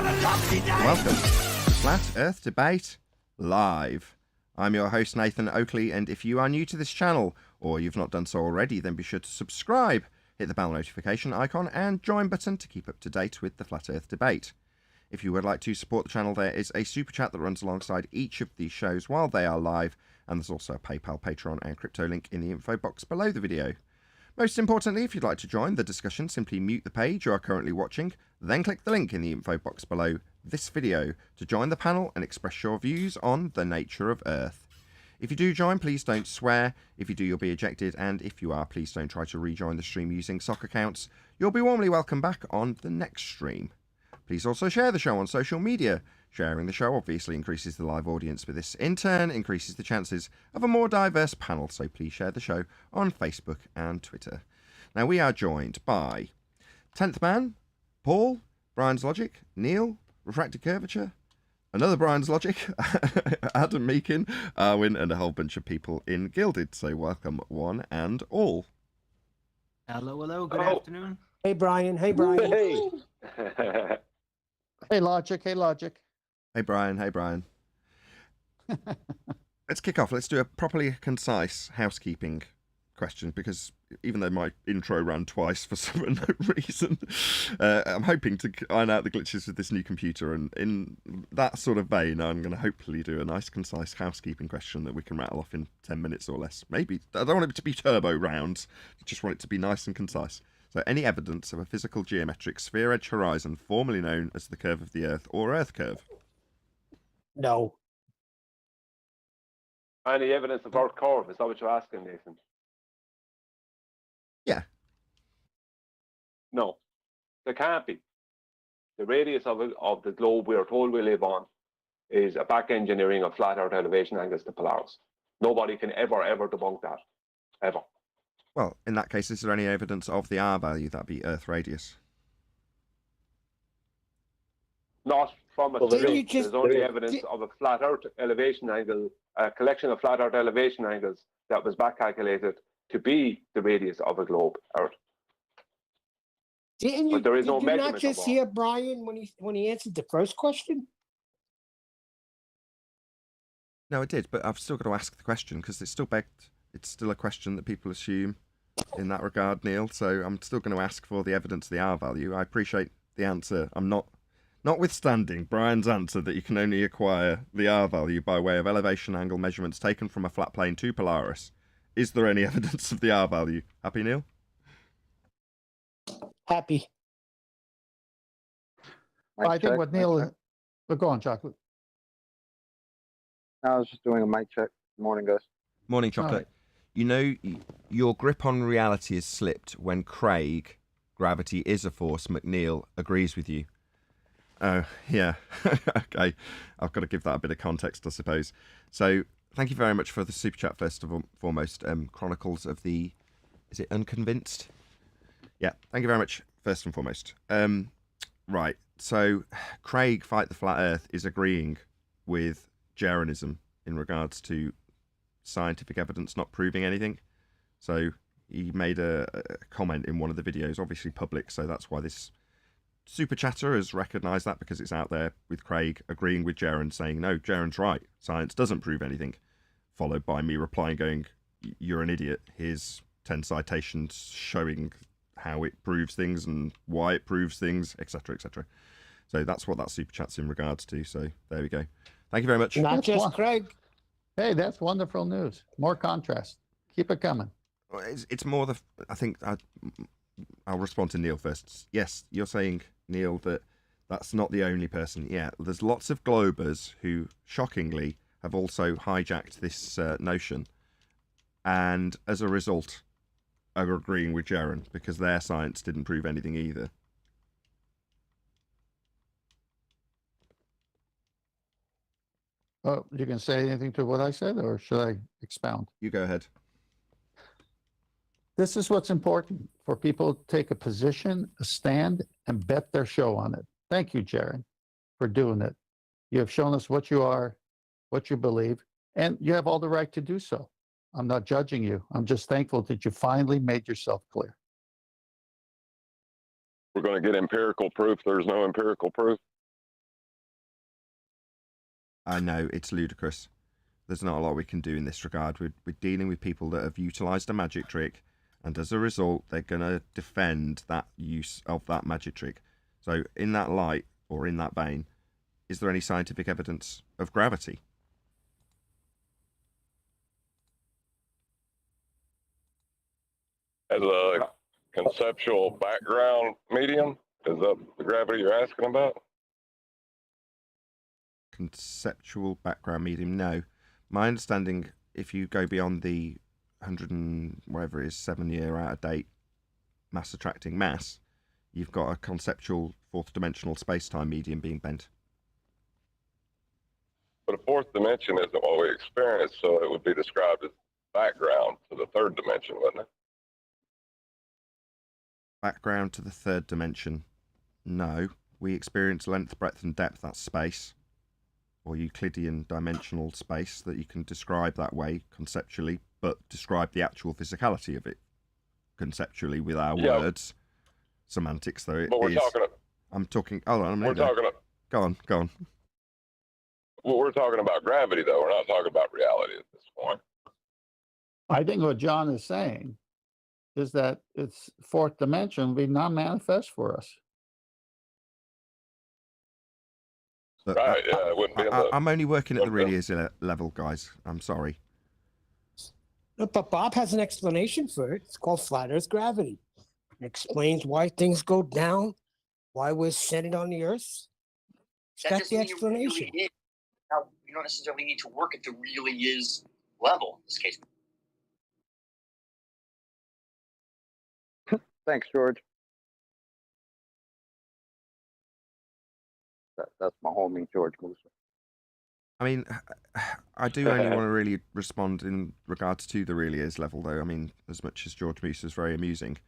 Welcome to Flat Earth Debate Live. I'm your host Nathan Oakley, and if you are new to this channel, or you've not done so already, then be sure to subscribe, hit the bell notification icon and join button to keep up to date with the Flat Earth Debate. If you would like to support the channel, there is a super chat that runs alongside each of these shows while they are live, and there's also a PayPal, Patreon and crypto link in the info box below the video. Most importantly, if you'd like to join the discussion, simply mute the page you are currently watching, then click the link in the info box below this video to join the panel and express your views on the nature of Earth. If you do join, please don't swear. If you do, you'll be ejected, and if you are, please don't try to rejoin the stream using sock accounts. You'll be warmly welcome back on the next stream. Please also share the show on social media. Sharing the show obviously increases the live audience, but this in turn increases the chances of a more diverse panel, so please share the show on Facebook and Twitter. Now we are joined by 10th Man, Paul, Brian's Logic, Neil, Refracted Curvature, another Brian's Logic, Adam Meakin, Arwin, and a whole bunch of people in Gilded, so welcome one and all. Hello, good afternoon. Hey Brian, hey Brian. Hey. Hey Logic, hey Logic. Hey Brian, hey Brian. Let's kick off. Let's do a properly concise housekeeping question, because even though my intro ran twice for some unknown reason, I'm hoping to iron out the glitches with this new computer, and in that sort of vein, I'm going to hopefully do a nice concise housekeeping question that we can rattle off in 10 minutes or less. Maybe. I don't want it to be turbo rounds, I just want it to be nice and concise. So, any evidence of a physical geometric sphere-edge horizon, formerly known as the curve of the Earth or Earth curve? No. Any evidence of Earth curve? Is that what you're asking, Nathan? Yeah. No, there can't be. The radius of the globe we are told we live on is a back engineering of flat Earth elevation angles to Polaris. Nobody can ever debunk that, ever. Well, in that case, is there any evidence of the R value, that'd be Earth radius? Not from a Well, split. There's only evidence of a flat Earth elevation angle, a collection of flat Earth elevation angles that was back calculated to be the radius of a globe, Earth. Didn't you, But there is no did you not measurement just of hear Brian when he answered the first question? No, I did, but I've still got to ask the question, because it's still a question that people assume in that regard, Neil. So I'm still going to ask for the evidence of the R value. I appreciate the answer. I'm notwithstanding Brian's answer that you can only acquire the R value by way of elevation angle measurements taken from a flat plane to Polaris. Is there any evidence of the R value? Happy, Neil? Happy. I think what Neil, but go on, Chocolate. I was just doing a mic check. Good morning, guys. Morning, Chocolate. Right. You know, your grip on reality is slipped when Craig, gravity is a force, McNeil, agrees with you. Oh, yeah. Okay. I've got to give that a bit of context, I suppose. So, thank you very much for the super chat, first of all, foremost. Chronicles of the... Is it Unconvinced? Yeah, thank you very much, first and foremost. Right, so Craig, Fight the Flat Earth, is agreeing with Jeranism in regards to scientific evidence not proving anything. So he made a comment in one of the videos, obviously public, so that's why this super chatter has recognised that, because it's out there with Craig agreeing with Jeran, saying, no, Jeran's right, science doesn't prove anything, followed by me replying going, you're an idiot, here's 10 citations showing how it proves things and why it proves things, etc, etc. So that's what that super chat's in regards to, so there we go. Thank you very much. Not That's just one. Craig. Hey, that's wonderful news. More contrast. Keep it coming. It's more the... I think I'll respond to Neil first. Yes, you're saying, Neil, that that's not the only person. Yeah, there's lots of globers who, shockingly, have also hijacked this notion, and as a result are agreeing with Jeran, because their science didn't prove anything either. Oh, you can say anything to what I said, or should I expound? You go ahead. This is what's important, for people to take a position, a stand, and bet their show on it. Thank you, Jaron, for doing it. You have shown us what you are, what you believe, and you have all the right to do so. I'm not judging you. I'm just thankful that you finally made yourself clear. We're going to get empirical proof. There's no empirical proof. I know it's ludicrous. There's not a lot we can do in this regard. We're dealing with people that have utilised a magic trick, and as a result, they're going to defend that use of that magic trick. So, in that light, or in that vein, is there any scientific evidence of gravity? As a conceptual background medium, is that the gravity you're asking about? Conceptual background medium? No. My understanding, if you go beyond the 100 and whatever it is, 7-year out of date mass attracting mass, you've got a conceptual fourth dimensional space-time medium being bent. But a fourth dimension isn't what we experience, so it would be described as background to the third dimension, wouldn't it? Background to the third dimension? No. We experience length, breadth, and depth. That's space, or Euclidean dimensional space, that you can describe that way conceptually, but describe the actual physicality of it conceptually with our words. Semantics, though it but we're is. I'm talking. Hold on, we're talking. Go on. Well, we're talking about gravity, though. We're not talking about reality at this point. I think what John is saying is that its fourth dimension will be non-manifest for us. But Right? Yeah, it wouldn't be. I'm only working at the really is level, guys. I'm sorry. But Bob has an explanation for it. It's called flat Earth gravity. It explains why things go down, why we're centered on the Earth. That's the explanation. Now, you don't necessarily need to work at the really is level in this case. Thanks, George. That's my homie, George Mooser. I mean, I do only want to really respond in regards to the really is level, though. I mean, as much as George Moose is very amusing,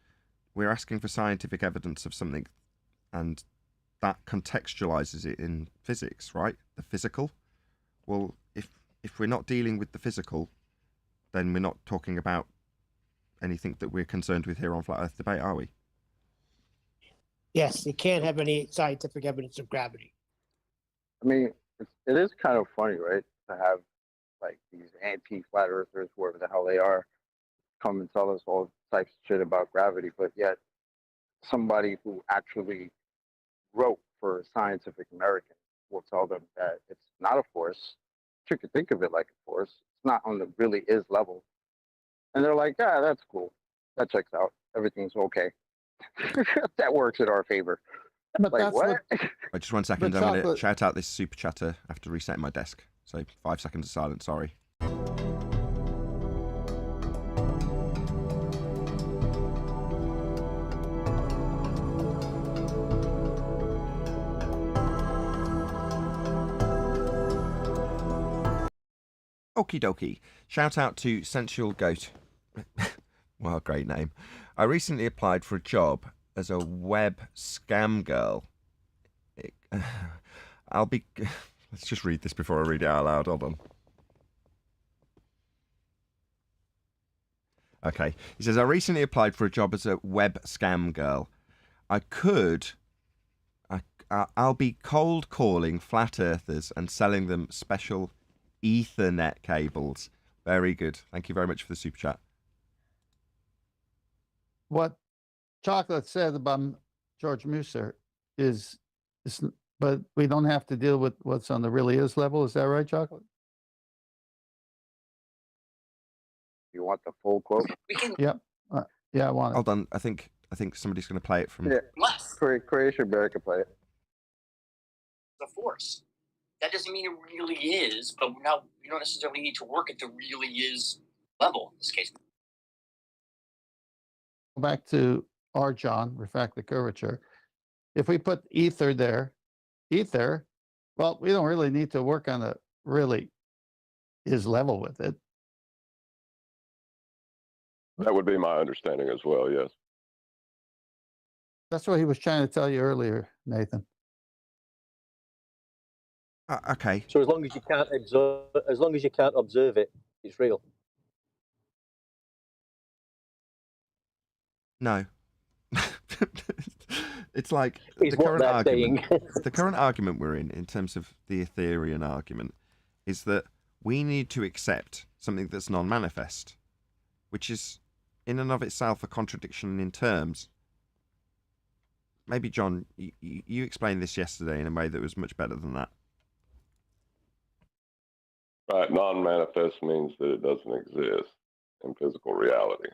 we're asking for scientific evidence of something, and that contextualizes it in physics, right? The physical. Well, if we're not dealing with the physical, then we're not talking about anything that we're concerned with here on Flat Earth Debate, are we? Yes, you can't have any scientific evidence of gravity. I mean, it is kind of funny, right? To have like these anti-flat earthers, whoever the hell they are, come and tell us all types of shit about gravity, but yet somebody who actually wrote for Scientific American will tell them that it's not a force. You could think of it like a force. It's not on the really is level. And they're like, yeah, that's cool. That checks out. Everything's okay. That works in our favor. But Like, that's what? Wait, just 1 second. But I'm going to chocolate- shout out this super chatter after resetting my desk. So 5 seconds of silence, sorry. Okie dokie. Shout out to Sensual Goat. Well, great name. I recently applied for a job as a web scam girl. Let's just read this before I read it out loud. Hold on. Okay. He says, I recently applied for a job as a web scam girl. I'll be cold calling flat earthers and selling them special Ethernet cables. Very good. Thank you very much for the super chat. What Chocolate said about George Musser is, but we don't have to deal with what's on the really is level. Is that right, Chocolate? You want the full quote? We can Yep. Yeah, I want it. Hold on. I think somebody's going to play it from. Yeah. less Croatia Bear can play it. the force. That doesn't mean it really is, but now you don't necessarily need to work at the really is level in this case. Go back to R. John, refractive curvature. If we put ether there, well, we don't really need to work on the really is level with it. That would be my understanding as well. Yes. That's what he was trying to tell you earlier, Nathan. Okay. So as long as you can't observe it, it's real. No. It's like Is the what current they're argument. saying. The current argument we're in terms of the Ethereum argument, is that we need to accept something that's non-manifest, which is in and of itself a contradiction in terms. Maybe, John, you explained this yesterday in a way that was much better than that. Right. Non-manifest means that it doesn't exist in physical reality,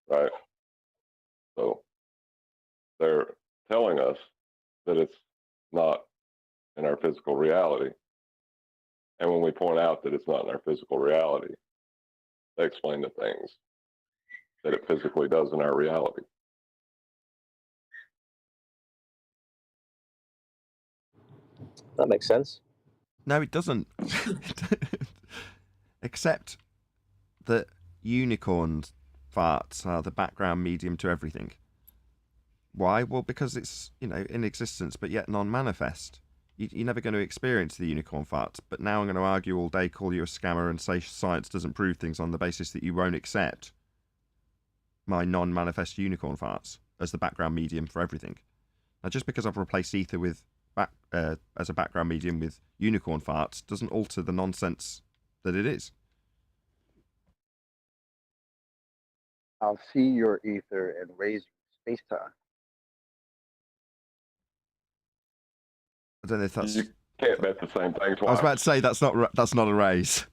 right? So they're telling us that it's not in our physical reality. And when we point out that it's not in our physical reality, they explain the things that it physically does in our reality. That makes sense. No, it doesn't. Except that unicorn farts are the background medium to everything. Why? Well, because it's, in existence, but yet non-manifest. You're never going to experience the unicorn farts, but now I'm going to argue all day, call you a scammer, and say science doesn't prove things on the basis that you won't accept my non-manifest unicorn farts as the background medium for everything. Now, just because I've replaced ether with as a background medium with unicorn farts doesn't alter the nonsense that it is. I'll see your ether and raise space-time. I don't know if that's... You can't bet the same thing twice. I was about to say that's not a raise.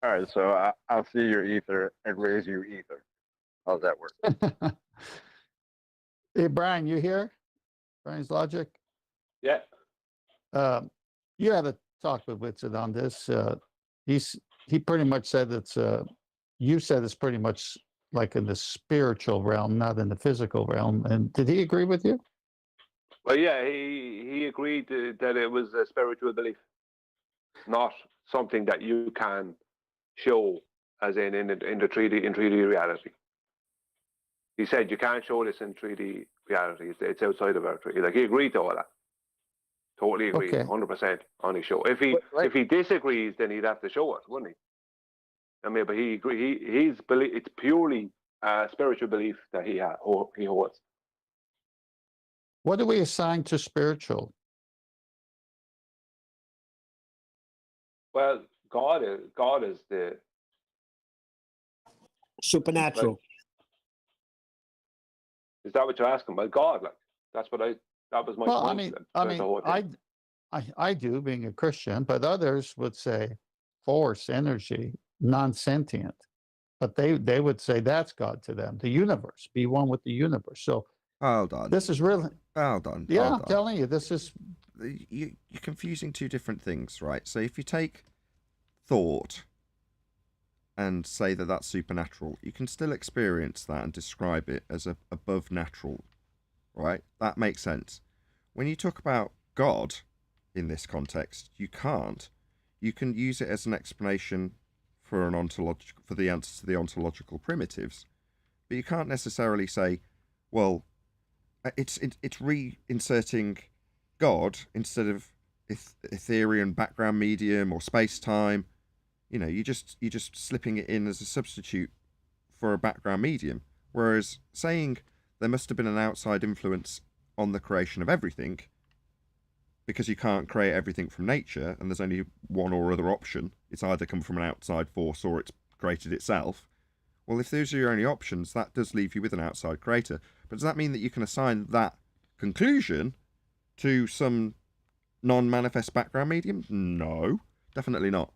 All right, so I'll see your ether and raise your ether. How's that work? Hey, Brian, you here? Brian's Logic? Yeah. You had a talk with Whitson on this. He pretty much said you said it's pretty much like in the spiritual realm, not in the physical realm. And did he agree with you? Well, yeah, he agreed that it was a spiritual belief, not something that you can show, as in the 3D reality. He said you can't show this in 3D reality. It's outside of our 3D. Like, he agreed to all that. Totally agreed, Okay. 100% on his show. If he disagrees, then he'd have to show us, wouldn't he? I mean, but he his belief, it's purely a spiritual belief that he holds. What do we assign to spiritual? Well, God is the Supernatural. is that what you're asking? Well, God, like that was my Well, point. I do, being a Christian, but others would say force, energy, non-sentient. But they would say that's God to them, the universe, be one with the universe. So Hold on. this is really, Hold on. yeah, hold I'm on. telling you, this is, You're confusing two different things, right? So if you take thought and say that that's supernatural, you can still experience that and describe it as above natural, right? That makes sense. When you talk about God in this context, you can't. You can use it as an explanation for the answer to the ontological primitives, but you can't necessarily say, well, it's reinserting God instead of Ethereum background medium or space-time. You're just slipping it in as a substitute for a background medium. Whereas saying there must have been an outside influence on the creation of everything, because you can't create everything from nature and there's only one or other option, it's either come from an outside force or it's created itself. Well, if those are your only options, that does leave you with an outside creator. But does that mean that you can assign that conclusion to some non-manifest background medium? No, definitely not.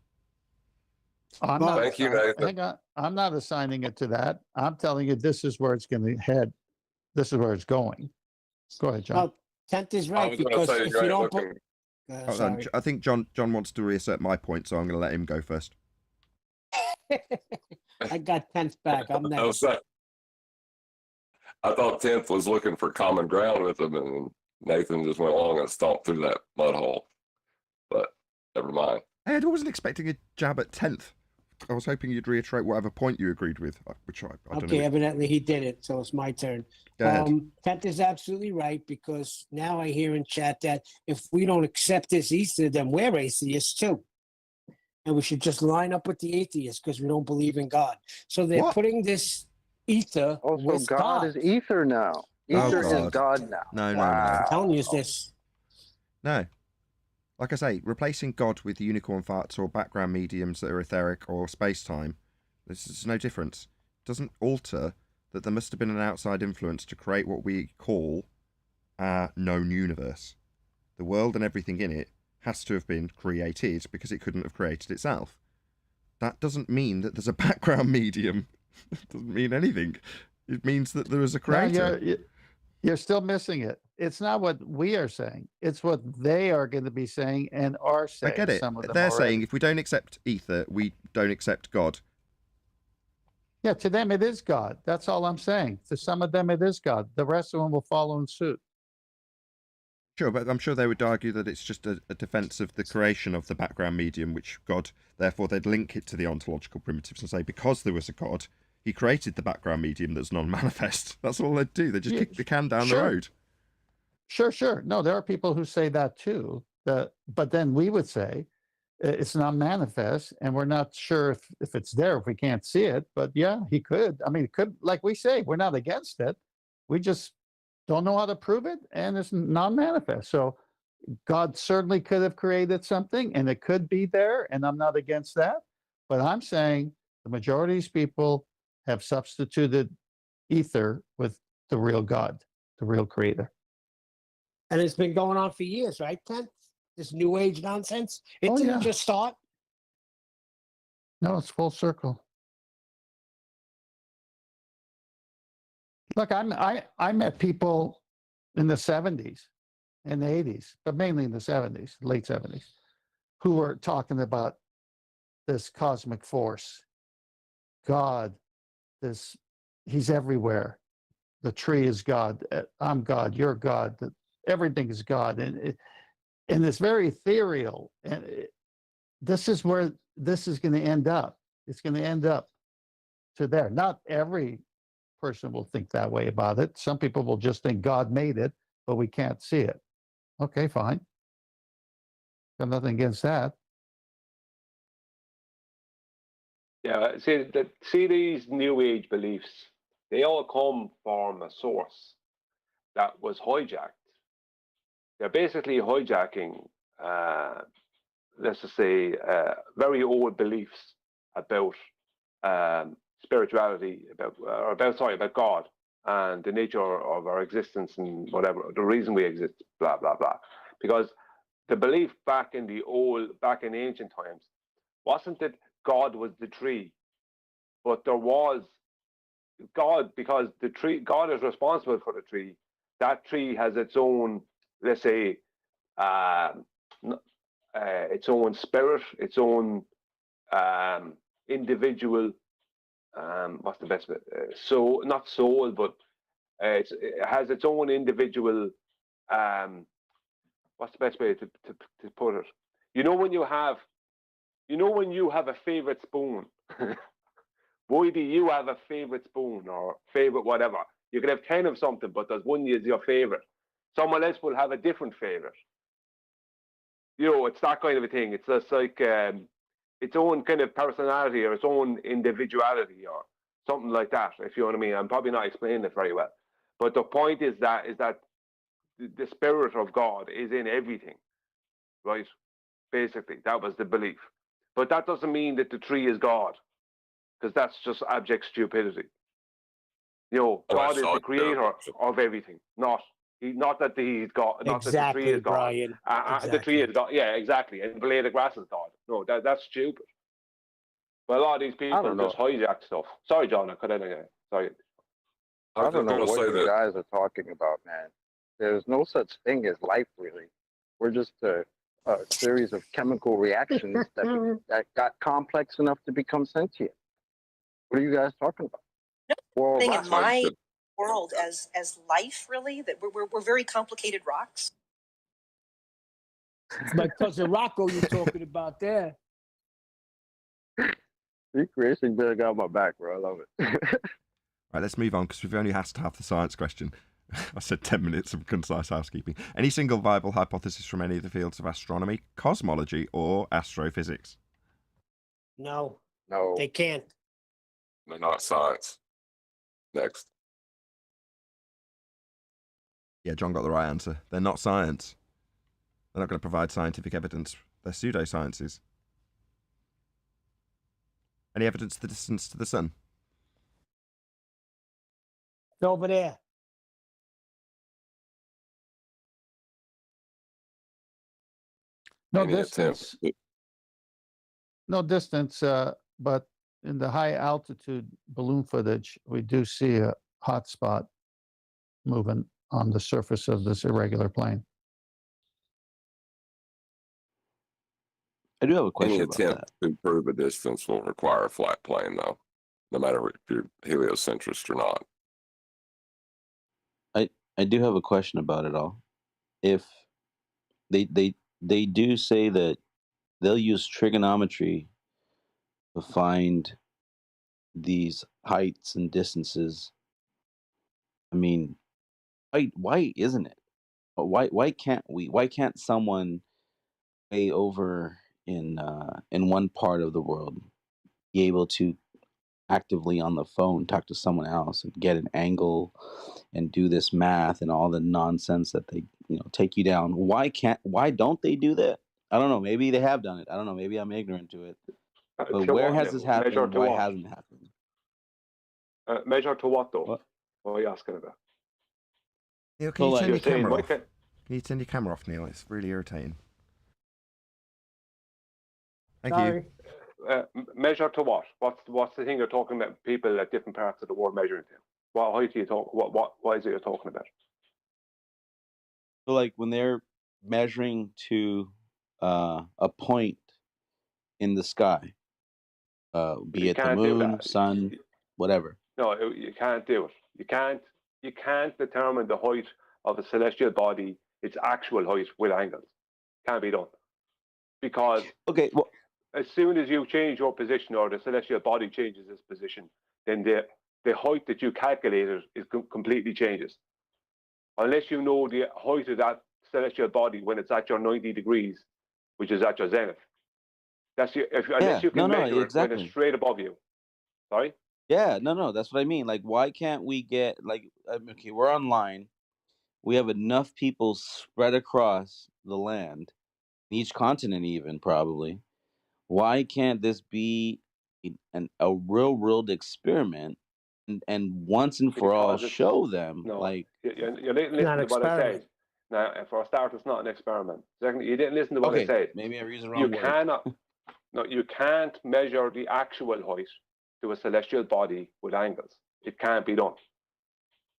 I'm Well, not, Thank you, Nathan. hang on, I'm not assigning it to that. I'm telling you, this is where it's going to head. This is where it's going. Go ahead, John. Well, Tent is I right, was going to because say, if you you ain't don't looking. Hold on, sorry. I think John wants to reassert my point, so I'm going to let him go first. I got Tent back. I'm I next. thought 10th was looking for common ground with him, and Nathan just went along and stomped through that mud hole. But never mind. I wasn't expecting a jab at 10th. I was hoping you'd reiterate whatever point you agreed with, which I don't Okay, know. evidently he did it, so it's my turn. Go ahead. Tent is absolutely right, because now I hear in chat that if we don't accept this ether, then we're atheists too. And we should just line up with the atheists because we don't believe in God. So they're What? putting this ether Also, with God is ether now. Oh, Ether is God. God now. No. I'm telling you this. No. Like I say, replacing God with unicorn farts or background mediums that are etheric or space-time, there's no difference. It doesn't alter that there must have been an outside influence to create what we call our known universe. The world and everything in it has to have been created because it couldn't have created itself. That doesn't mean that there's a background medium. It doesn't mean anything. It means that there is a creator. No, you're still missing it. It's not what we are saying. It's what they are going to be saying and are saying. I get it. Some of them They're already. saying if we don't accept ether, we don't accept God. Yeah, to them it is God. That's all I'm saying. To some of them it is God. The rest of them will follow in suit. Sure, but I'm sure they would argue that it's just a defense of the creation of the background medium, which God, therefore they'd link it to the ontological primitives and say because there was a God, he created the background medium that's non-manifest. That's all they'd do. They just kick the can down the road. Sure. No, there are people who say that too. But then we would say it's not manifest and we're not sure if it's there, if we can't see it. But yeah, he could. I mean, it could, like we say, we're not against it. We just don't know how to prove it and it's non-manifest. So God certainly could have created something and it could be there. And I'm not against that. But I'm saying the majority of these people have substituted ether with the real God, the real creator. And it's been going on for years, right, Ken? This new age nonsense. It didn't just start. No, it's full circle. Look, I met people in the 70s and the 80s, but mainly in the 70s, late 70s, who were talking about this cosmic force, God, he's everywhere. The tree is God. I'm God. You're God. Everything is God. And it's very ethereal. And this is where this is going to end up. It's going to end up to there. Not every person will think that way about it. Some people will just think God made it, but we can't see it. Okay, fine. Got nothing against that. Yeah, see these new age beliefs, they all come from a source that was hijacked. They're basically hijacking, let's just say, very old beliefs about spirituality, about God and the nature of our existence and whatever, the reason we exist, blah, blah, blah. Because the belief back in ancient times wasn't that God was the tree, but there was God, because the tree, God is responsible for the tree. That tree has its own, let's say, its own spirit, its own individual, what's the best bit? So not soul, but it has its own individual. What's the best way to put it? You know when you have a favorite spoon. Why do you have a favorite spoon or favorite whatever? You can have 10 of something, but there's one is your favorite. Someone else will have a different favorite. You know, it's that kind of a thing. It's just like its own kind of personality or its own individuality or something like that, if you know what I mean. I'm probably not explaining it very well. But the point is that the spirit of God is in everything, right? Basically, that was the belief. But that doesn't mean that the tree is God, because that's just abject stupidity. You know, God is the creator of everything, not that he's God, not that the tree is God. Brian. Exactly. The tree is God. Yeah, exactly. And the blade of grass is God. No, that's stupid. But a lot of these people just hijack stuff. Sorry, John, I cut in again. Sorry. I don't know what you guys are talking about, man. There's no such thing as life, really. We're just a series of chemical reactions that got complex enough to become sentient. What are you guys talking about? Well, thing in my world as life, really, that we're very complicated rocks. It's my cousin Rocco you're talking about there. Recreation better got my back, bro. I love it. Right, let's move on because we've only asked half the science question. I said 10 minutes of concise housekeeping. Any single viable hypothesis from any of the fields of astronomy, cosmology, or astrophysics? No. No. They can't. They're not science. Next. Yeah, John got the right answer. They're not science. They're not going to provide scientific evidence. They're pseudosciences. Any evidence of the distance to the sun? It's over there. No Any attempt distance. No distance, but in the high altitude balloon footage, we do see a hot spot moving on the surface of this irregular plane. I do have a question Any about attempt that. to prove a distance will require a flat plane, though, no matter if you're heliocentrist or not. I do have a question about it all. If they do say that they'll use trigonometry to find these heights and distances. I mean, why isn't it? Why can't we? Why can't someone way over in one part of the world be able to actively on the phone talk to someone else and get an angle and do this math and all the nonsense that they take you down? Why don't they do that? I don't know. Maybe they have done it. I don't know. Maybe I'm ignorant to it. But where has this happened? Why hasn't it happened? Measure to what, though? What? What are you asking about? Neil, can you turn your You're saying, camera why off? can't- Can you turn your camera off, Neil? It's really irritating. Thank Sorry. you. Measure to what? What's the thing you're talking about? People at different parts of the world measuring to? What height are you talking? What is it you're talking about? So like when they're measuring to a point in the sky, be You it the can't do moon, that. sun, whatever. No, you can't do it. You can't determine the height of a celestial body, its actual height with angles. Can't be done. Because Okay, well, as soon as you change your position or the celestial body changes its position, then the height that you calculated is completely changes. Unless you know the height of that celestial body when it's at your 90 degrees, which is at your zenith. Unless you can measure it when it's straight above you. Sorry? Yeah, no, that's what I mean. Like, why can't we get okay, we're online. We have enough people spread across the land, each continent even probably. Why can't this be a real world experiment and once and for all Because it's- show them No, like you're didn't listen to what I said. Now, for a start, it's not an experiment. Second, you didn't listen to what I said. maybe I used the You wrong word. cannot. No, you can't measure the actual height to a celestial body with angles. It can't be done.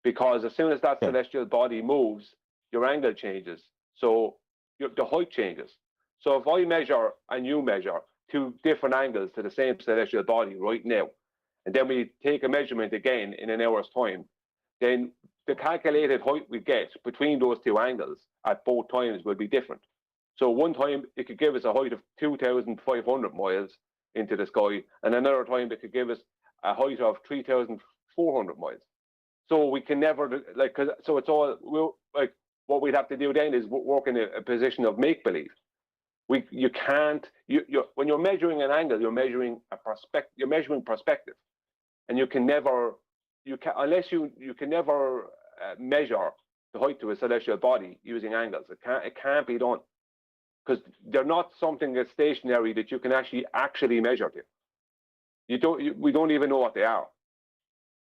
Because as soon as that celestial body moves, your angle changes. So the height changes. So if I measure and you measure two different angles to the same celestial body right now, and then we take a measurement again in an hour's time, then the calculated height we get between those two angles at both times will be different. So one time it could give us a height of 2,500 miles into the sky, and another time it could give us a height of 3,400 miles. So we can never so it's all like what we'd have to do then is work in a position of make believe. You can't when you're measuring an angle, you're measuring perspective, and you can never unless you can never measure the height to a celestial body using angles. It can't be done because they're not something that's stationary that you can actually measure to. We don't even know what they are.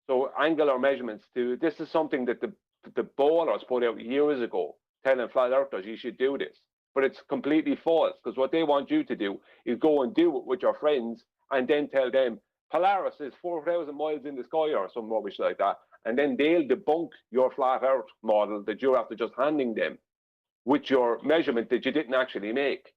So angular measurements this is something that the ballers put out years ago, telling flat earthers you should do this. But it's completely false because what they want you to do is go and do it with your friends and then tell them Polaris is 4,000 miles in the sky or some rubbish like that. And then they'll debunk your flat earth model that you're after just handing them with your measurement that you didn't actually make.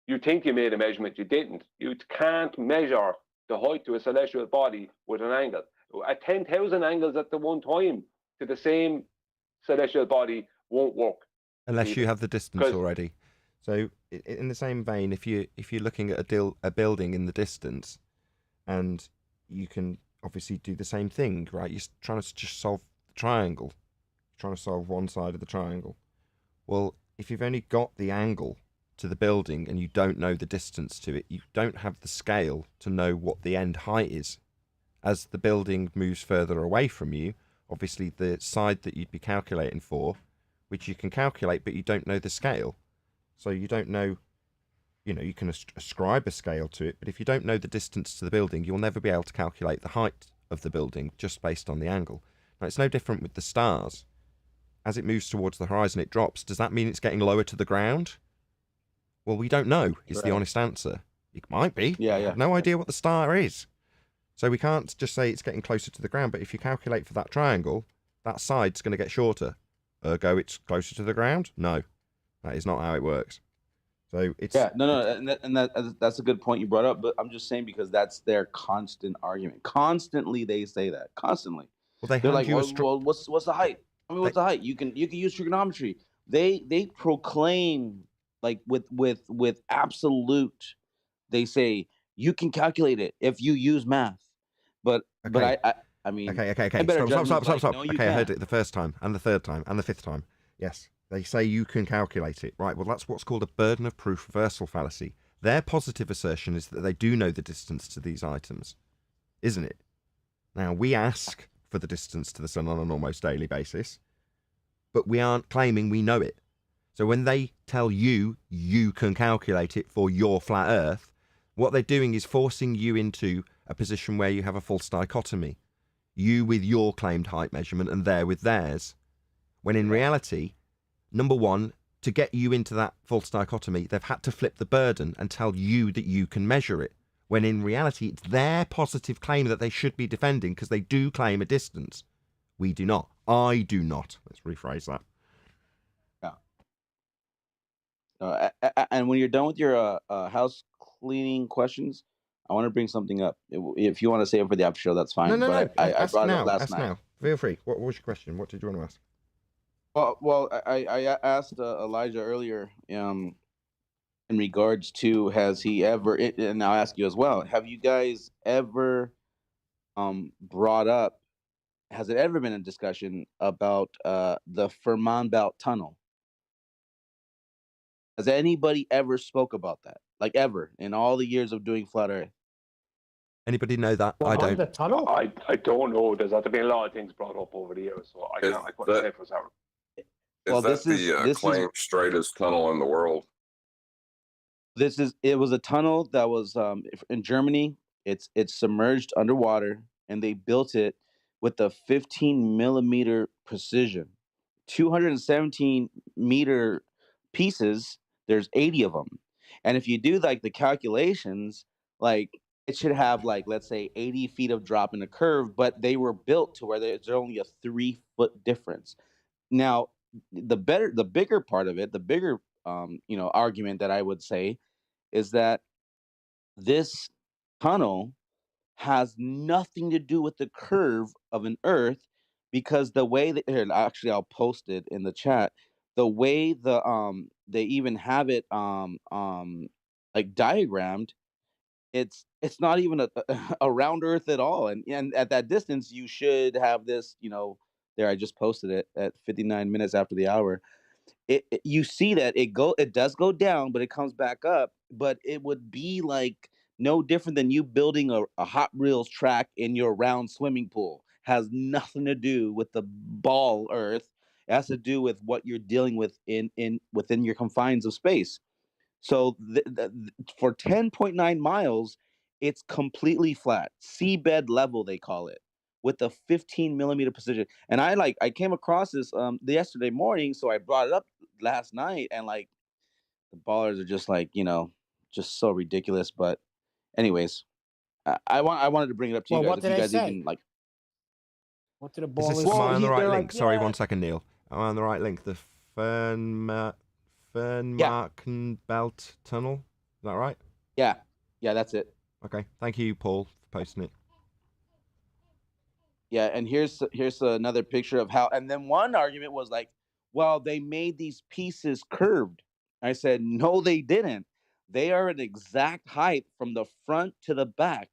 You think you made a measurement, you didn't. You can't measure the height to a celestial body with an angle. At 10,000 angles at the one time to the same celestial body won't work. Unless you have the distance already. So in the same vein, if you're looking at a building in the distance, and you can obviously do the same thing, right? You're trying to just solve the triangle. You're trying to solve one side of the triangle. Well, if you've only got the angle to the building and you don't know the distance to it, you don't have the scale to know what the end height is. As the building moves further away from you, obviously the side that you'd be calculating for, which you can calculate, but you don't know the scale. So you don't know, you can ascribe a scale to it, but if you don't know the distance to the building, you'll never be able to calculate the height of the building just based on the angle. Now, it's no different with the stars. As it moves towards the horizon, it drops. Does that mean it's getting lower to the ground? Well, we don't know, is the honest answer. It might be. Yeah, We have no idea what the star is. So we can't just say it's getting closer to the ground, but if you calculate for that triangle, that side's going to get shorter. Ergo, it's closer to the ground? No, that is not how it works. So it's... Yeah, that's a good point you brought up, but I'm just saying because that's their constant argument. Constantly they say that. Constantly. Well, they're like, well, what's the height? I mean, what's the height? You can use trigonometry. They proclaim like with absolute. They say you can calculate it if you use math. But I mean, okay. Stop. No, Okay, I heard it the first time and the third time and the fifth time. Yes, they say you can calculate it. Right. Well, that's what's called a burden of proof reversal fallacy. Their positive assertion is that they do know the distance to these items, isn't it? Now we ask for the distance to the sun on an almost daily basis, but we aren't claiming we know it. So when they tell you you can calculate it for your flat Earth, what they're doing is forcing you into a position where you have a false dichotomy. You with your claimed height measurement and there with theirs. When in reality, number one, to get you into that false dichotomy, they've had to flip the burden and tell you that you can measure it. When in reality, it's their positive claim that they should be defending because they do claim a distance. We do not. I do not. Let's rephrase that. And when you're done with your house cleaning questions, I want to bring something up. If you want to save it for the after show, that's fine. No. I brought it up last ask night. now. Feel free. What was your question? What did you want to ask? Well, I asked Elijah earlier in regards to has he ever, and I'll ask you as well, have you guys ever brought up, has it ever been a discussion about the Fermat Belt Tunnel? Has anybody ever spoke about that? Like ever in all the years of doing Flat Earth? Anybody know that? Well, I don't. The tunnel? I don't know. There's had to be a lot of things brought up over the years, so I couldn't say for certain. Well, Is that the claimed straightest tunnel in the world? It was a tunnel that was in Germany. It's submerged underwater, and they built it with a 15 millimeter precision, 217 meter pieces. There's 80 of them, and if you do like the calculations, like it should have like let's say 80 feet of drop in a curve, but they were built to where there's only a 3-foot difference. Now, the bigger part of it, the bigger argument that I would say is that this tunnel has nothing to do with the curve of an Earth, because the way that here, actually I'll post it in the chat. The way they even have it like diagrammed, it's not even a round Earth at all, and at that distance you should have this. There I just posted it at 59 minutes after the hour. You see that it does go down, but it comes back up. But it would be like no different than you building a Hot Wheels track in your round swimming pool. Has nothing to do with the ball Earth. It has to do with what you're dealing with within your confines of space. So for 10.9 miles, it's completely flat, seabed level they call it, with a 15 millimeter precision. And I came across this yesterday morning, so I brought it up last night, and like the ballers are just like just so ridiculous. But anyways, I wanted to bring it up to you guys. What If did you I guys say? even like, What did the Is this, ballers am I on the right link? like, Sorry, yeah. 1 second, Neil. Am I on the right link? The Fernmarkenbelt Tunnel? Is that right? Yeah, that's it. Okay. Thank you, Paul, for posting it. Yeah, and here's another picture of how. And then one argument was like, well, they made these pieces curved. I said, no, they didn't. They are an exact height from the front to the back,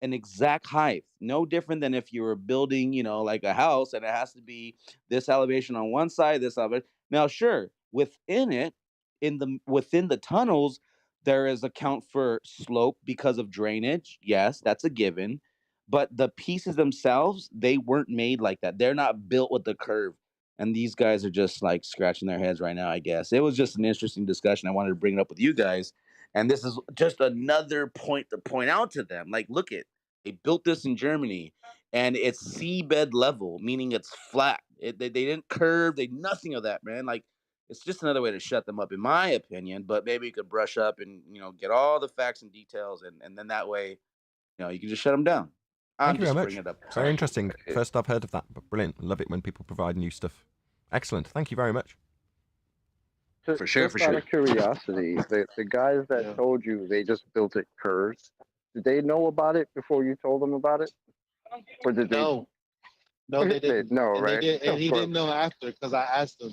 an exact height. No different than if you were building, like a house, and it has to be this elevation on one side, this elevation. Now, sure, within the tunnels, there is account for slope because of drainage. Yes, that's a given. But the pieces themselves, they weren't made like that. They're not built with the curve. And these guys are just like scratching their heads right now, I guess. It was just an interesting discussion. I wanted to bring it up with you guys. And this is just another point to point out to them. Like, look it, they built this in Germany and it's seabed level, meaning it's flat. They didn't curve, they nothing of that, man. Like, it's just another way to shut them up, in my opinion. But maybe you could brush up and, get all the facts and details. And then that way, you can just shut them down. Thank you very much. Bringing it up. Very interesting. First I've heard of that, but brilliant. Love it when people provide new stuff. Excellent. Thank you very much. For sure, Just out of curiosity, the guys that told you they just built it curves, did they know about it before you told them about it? Or did they? No, they didn't. No, and right? And he didn't know after because I asked him.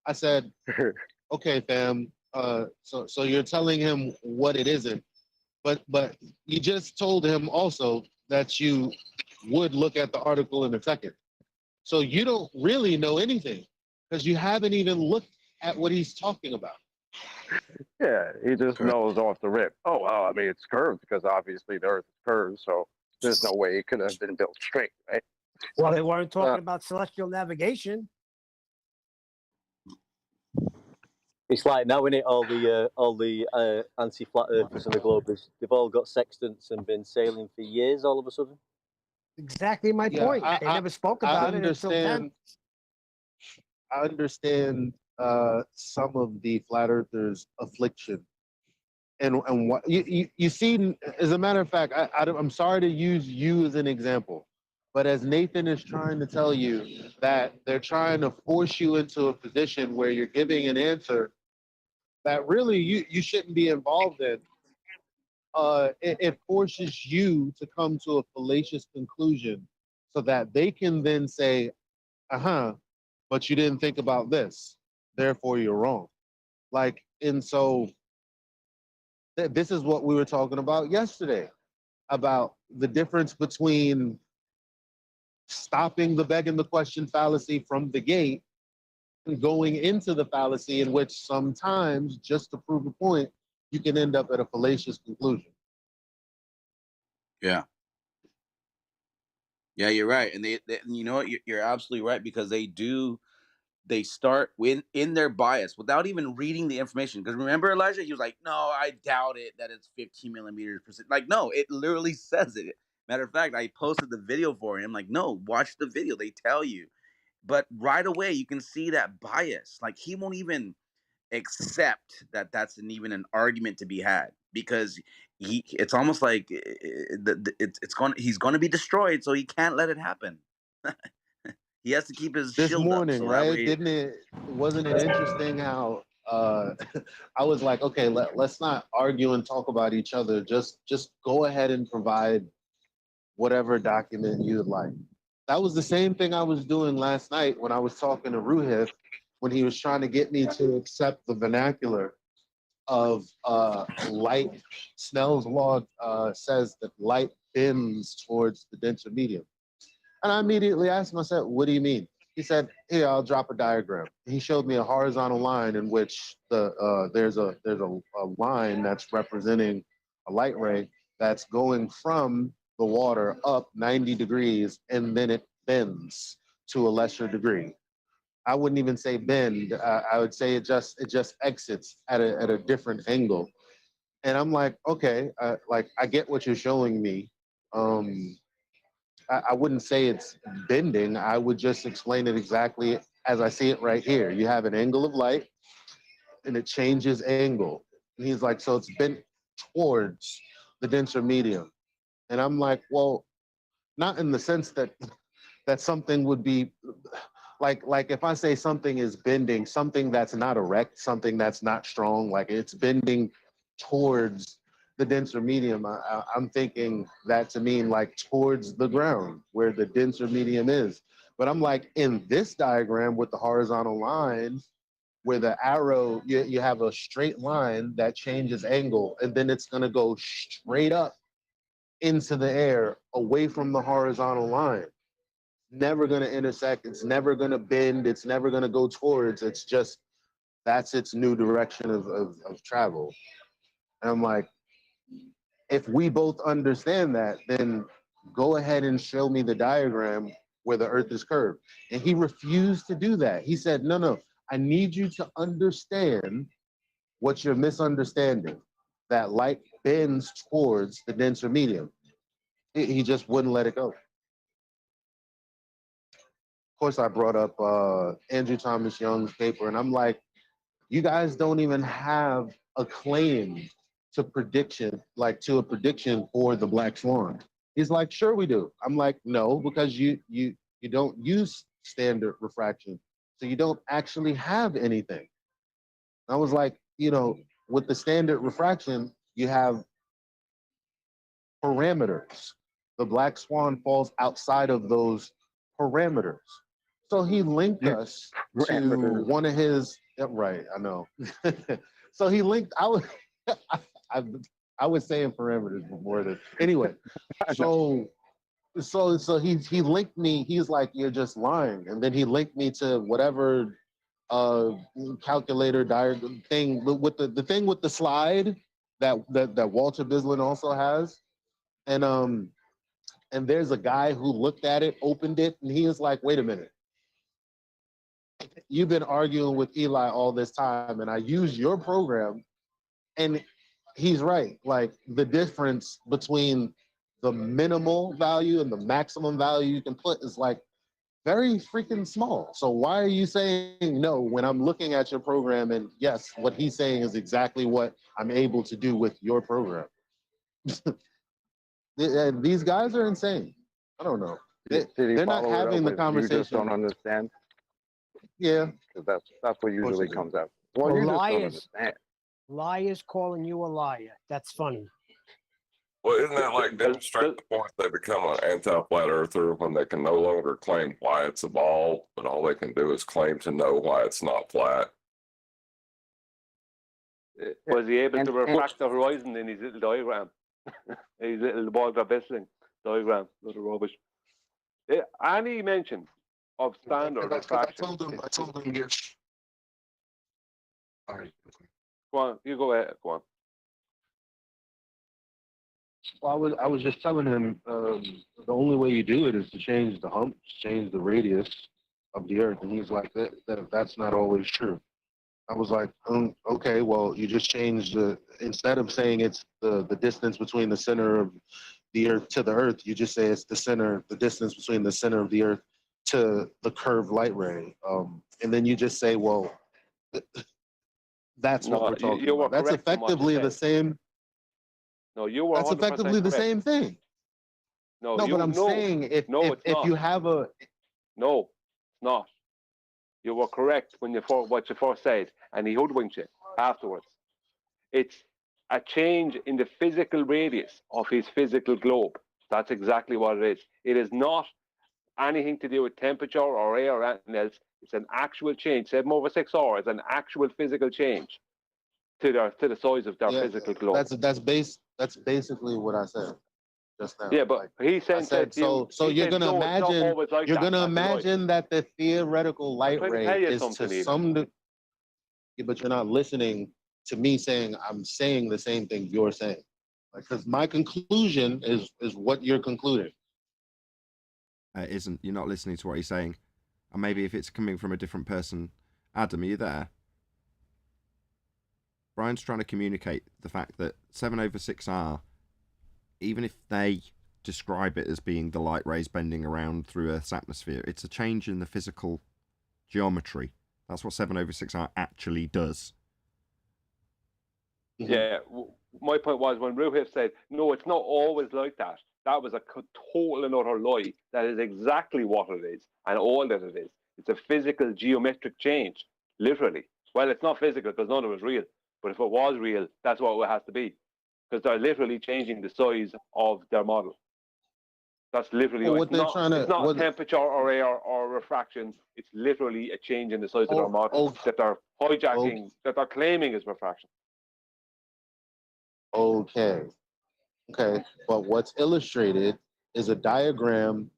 I said, "Okay, fam. So you're telling him what it isn't, but you just told him also that you would look at the article in a second. So you don't really know anything because you haven't even looked at what he's talking about." Yeah, he just knows off the rip. Oh, well, I mean, it's curved because obviously the Earth is curved, so there's no way it could have been built straight, right? Well, they weren't talking about celestial navigation. It's like now, innit? All the anti-flat earthers in the globe, they've all got sextants and been sailing for years. All of a sudden, Exactly my point. They never spoke about it until then. I understand some of the flat earthers' affliction, and what you see. As a matter of fact, I'm sorry to use you as an example, but as Nathan is trying to tell you that they're trying to force you into a position where you're giving an answer that really you shouldn't be involved in. It forces you to come to a fallacious conclusion so that they can then say, but you didn't think about this, therefore you're wrong. And so this is what we were talking about yesterday, about the difference between stopping the begging the question fallacy from the gate and going into the fallacy, in which sometimes, just to prove a point, you can end up at a fallacious conclusion. Yeah, you're right. And they you know what? You're absolutely right, because they start in their bias without even reading the information. Because remember, Elijah, he was like, no, I doubt it that it's 15 millimeters per second. Like, no, it literally says it. Matter of fact, I posted the video for him. Like, no, watch the video. They tell you. But right away, you can see that bias. Like, he won't even accept that that's even an argument to be had, because it's almost like he's going to be destroyed, so he can't let it happen. He has to keep his This shield morning, up, so right? Wasn't it interesting how I was like, okay, let's not argue and talk about each other. Just go ahead and provide whatever document you would like. That was the same thing I was doing last night when I was talking to Ruhith, when he was trying to get me to accept the vernacular of light. Snell's law says that light bends towards the denser medium. And I immediately asked him, I said, what do you mean? He said, here, I'll drop a diagram. He showed me a horizontal line in which there's a line that's representing a light ray that's going from the water up 90 degrees, and then it bends to a lesser degree. I wouldn't even say bend. I would say it just exits at a different angle. And I'm like, okay, I get what you're showing me. I wouldn't say it's bending. I would just explain it exactly as I see it right here. You have an angle of light, and it changes angle. And he's like, so it's bent towards the denser medium. And I'm like, well, not in the sense that something would be like if I say something is bending, something that's not erect, something that's not strong, like it's bending towards the denser medium, I'm thinking that to mean like towards the ground where the denser medium is. But I'm like, in this diagram with the horizontal line, where the arrow, you have a straight line that changes angle, and then it's going to go straight up into the air away from the horizontal line. Never going to intersect. It's never going to bend. It's never going to go towards. It's just, that's its new direction of travel. And I'm like, if we both understand that, then go ahead and show me the diagram where the earth is curved. And he refused to do that. He said, no, I need you to understand what you're misunderstanding, that light bends towards the denser medium. He just wouldn't let it go. Of course, I brought up Andrew Thomas Young's paper, and I'm like, you guys don't even have a claim to prediction, like to a prediction for the black swan. He's like, sure we do. I'm like, no, because you don't use standard refraction, so you don't actually have anything. I was like, with the standard refraction, you have parameters. The black swan falls outside of those parameters. So he linked us to one of his, right, I know. So he linked, I was saying parameters before this. Anyway, so he linked me, he's like, you're just lying. And then he linked me to whatever calculator diagram thing with the thing with the slide that Walter Bislin also has. And there's a guy who looked at it, opened it, and he was like, wait a minute. You've been arguing with Eli all this time, and I use your program, and he's right. Like, the difference between the minimal value and the maximum value you can put is like very freaking small. So why are you saying no when I'm looking at your program, and yes, what he's saying is exactly what I'm able to do with your program? These guys are insane. I don't know. They're not having the conversation. You just don't understand. Yeah, because that's what usually comes out. Well, Well, you just don't liars, understand. liars calling you a liar. That's funny. Well, isn't that like demonstrating the point they become an anti-flat earther when they can no longer claim why it's a ball, but all they can do is claim to know why it's not flat? Was he able to refract the horizon in his little diagram? His little Walter Bislin diagram, little rubbish. Any mention of standard refraction? I told him, yes. All right. Go on, you go ahead. Go on. Well, I was just telling him the only way you do it is to change the humps, change the radius of the earth, and he's like, that's not always true. I was like, okay, well, you just change instead of saying it's the distance between the center of the earth to the earth, you just say it's the distance between the center of the earth to the curved light ray. And then you just say, well, that's what we're talking about. That's effectively the same. No, you were. That's effectively the same thing. No, but I'm saying if you have a. No, it's not. You were correct what you first said, and he hoodwinked you afterwards. It's a change in the physical radius of his physical globe. That's exactly what it is. It is not anything to do with temperature or air or anything else. It's an actual change. 7/6R is an actual physical change to the size of their physical globe. That's basically what I said just now. Yeah, but he said so you're gonna imagine that the theoretical light ray is to some but you're not listening to me saying I'm saying the same thing you're saying. Because my conclusion is what you're concluding. You're not listening to what he's saying. And maybe if it's coming from a different person. Adam, are you there? Brian's trying to communicate the fact that 7/6R, even if they describe it as being the light rays bending around through Earth's atmosphere, it's a change in the physical geometry. That's what 7/6R actually does. Yeah, my point was when Ruhif said, no, it's not always like that. That was a total and utter lie. That is exactly what it is and all that it is. It's a physical geometric change, literally. Well, it's not physical because none of it is real. But if it was real, that's what it has to be. Because they're literally changing the size of their model. That's literally what they're trying to. It's not temperature or air or refraction. It's literally a change in the size of their model that they're hijacking, that they're claiming is refraction. Okay. But what's illustrated is a diagram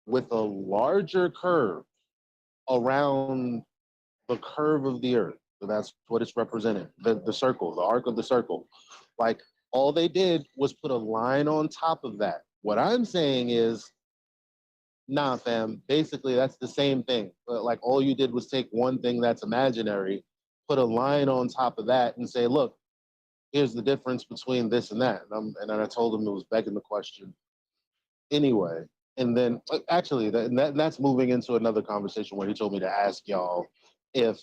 with a larger curve around the curve of the earth. So that's what it's representing. The circle, the arc of the circle. Like, all they did was put a line on top of that. What I'm saying is nah, fam. Basically, that's the same thing. But like all you did was take one thing that's imaginary, put a line on top of that, and say, look, here's the difference between this and that. And then I told him it was begging the question anyway. And then actually, that's moving into another conversation where he told me to ask y'all if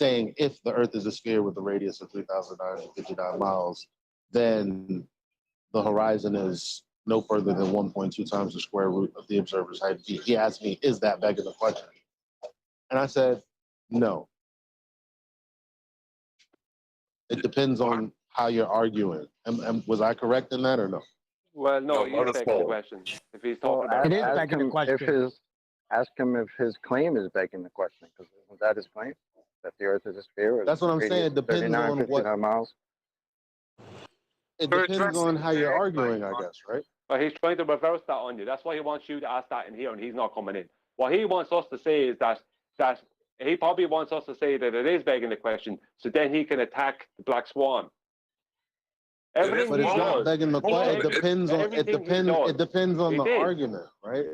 if the Earth is a sphere with a radius of 3,959 miles, then the horizon is no further than 1.2 times the square root of the observer's height. He asked me, is that begging the question? And I said, no. It depends on how you're arguing. Was I correct in that or no? Well, no, he's begging the question. If he's talking about It is begging the question. Ask him if his claim is begging the question, because isn't that his claim? That the Earth is a sphere? That's what I'm saying. It depends on what. Miles. It depends on how you're arguing, I guess, right? But he's trying to reverse that on you. That's why he wants you to ask that in here, and he's not coming in. What he wants us to say is that he probably wants us to say that it is begging the question, so then he can attack the black swan. Everything but it's not begging the question. It depends on the argument, right?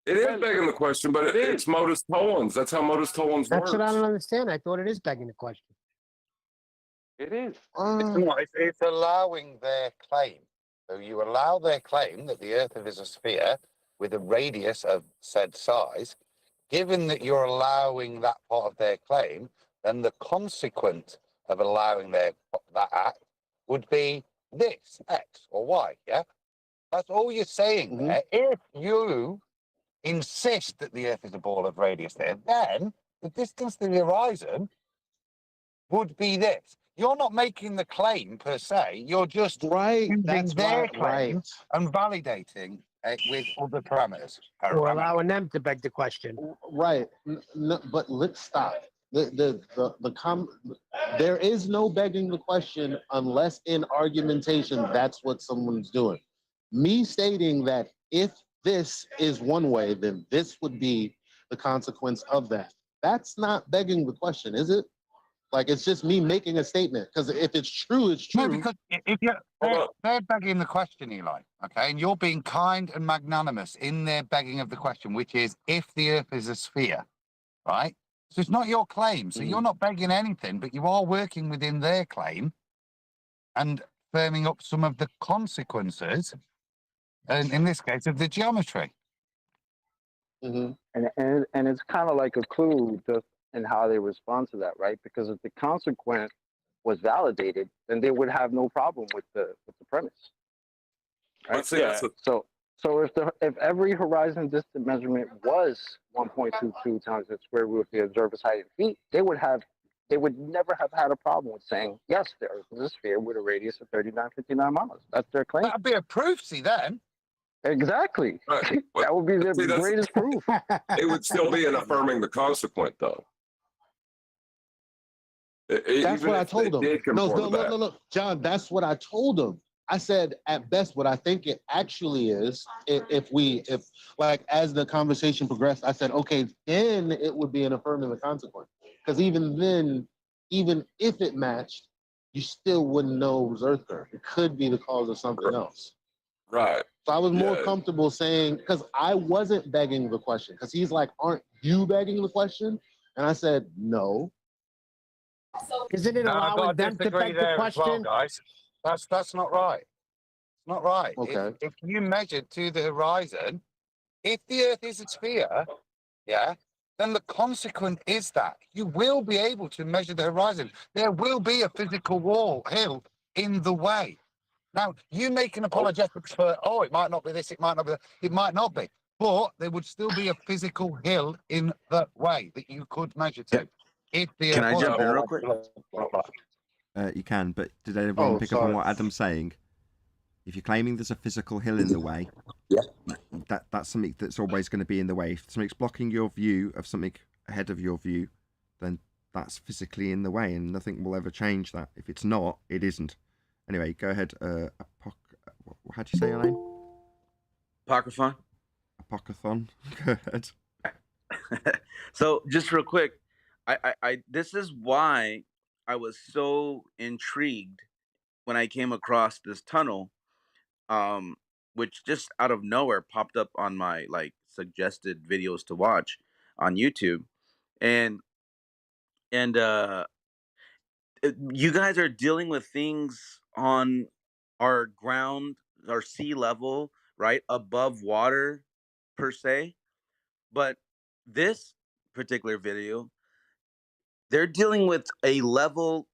It is begging the question, but it's modus tollens. That's how modus tollens works. That's what I don't understand. I thought it is begging the question. It is. It's allowing their claim. So you allow their claim that the Earth is a sphere with a radius of said size. Given that you're allowing that part of their claim, then the consequence of allowing that act would be this, X or Y, yeah? That's all you're saying there. If you insist that the Earth is a ball of radius there, then the distance to the horizon would be this. You're not making the claim per se, you're just using their claim and validating it with other parameters. Or allowing them to beg the question. Right. No, but let's stop. There is no begging the question unless in argumentation that's what someone's doing. Me stating that if this is one way, then this would be the consequence of that. That's not begging the question, is it? Like, it's just me making a statement. Because if it's true, it's true. No, because if they're begging the question, Eli, okay, and you're being kind and magnanimous in their begging of the question, which is if the Earth is a sphere, right? So it's not your claim. So you're not begging anything, but you are working within their claim and firming up some of the consequences, and in this case, of the geometry. And it's kind of like a clue just in how they respond to that, right? Because if the consequence was validated, then they would have no problem with the premise. Right? So if every horizon distance measurement was 1.22 times the square root of the observer's height in feet, they would never have had a problem with saying, yes, the Earth is a sphere with a radius of 3,959 miles. That's their claim. That'd be a proof, see, then. Exactly. Right. That would be their greatest proof. It would still be in affirming the consequent, though. That's what I told him. No, John, that's what I told him. I said, at best, what I think it actually is, if like, as the conversation progressed, I said, okay, then it would be an affirming the consequence. Because even then, even if it matched, you still wouldn't know it was Earth curve. It could be the cause of something else. Right. So I was more comfortable saying, because I wasn't begging the question. Because he's like, aren't you begging the question? And I said, no. Isn't it allowing them to beg the question? Well, guys. That's not right. It's not right. Okay. If you measure to the horizon, if the Earth is a sphere, yeah, then the consequence is that you will be able to measure the horizon. There will be a physical hill in the way. Now, you make an apologetic for, it might not be this, it might not be that. It might not be. But there would still be a physical hill in the way that you could measure to. Can I jump in real quick? You can, but did everyone pick up on what Adam's saying? If you're claiming there's a physical hill in the way, that's something that's always going to be in the way. If something's blocking your view of something ahead of your view, then that's physically in the way, and nothing will ever change that. If it's not, it isn't. Anyway, go ahead. How do you say your name? Apocryphon. Apocryphon. Go ahead. So, just real quick, I this is why I was so intrigued when I came across this tunnel, which just out of nowhere popped up on my like suggested videos to watch on YouTube, and and you guys are dealing with things on our ground, our sea level, right above water, per se. But this particular video, they're dealing with a level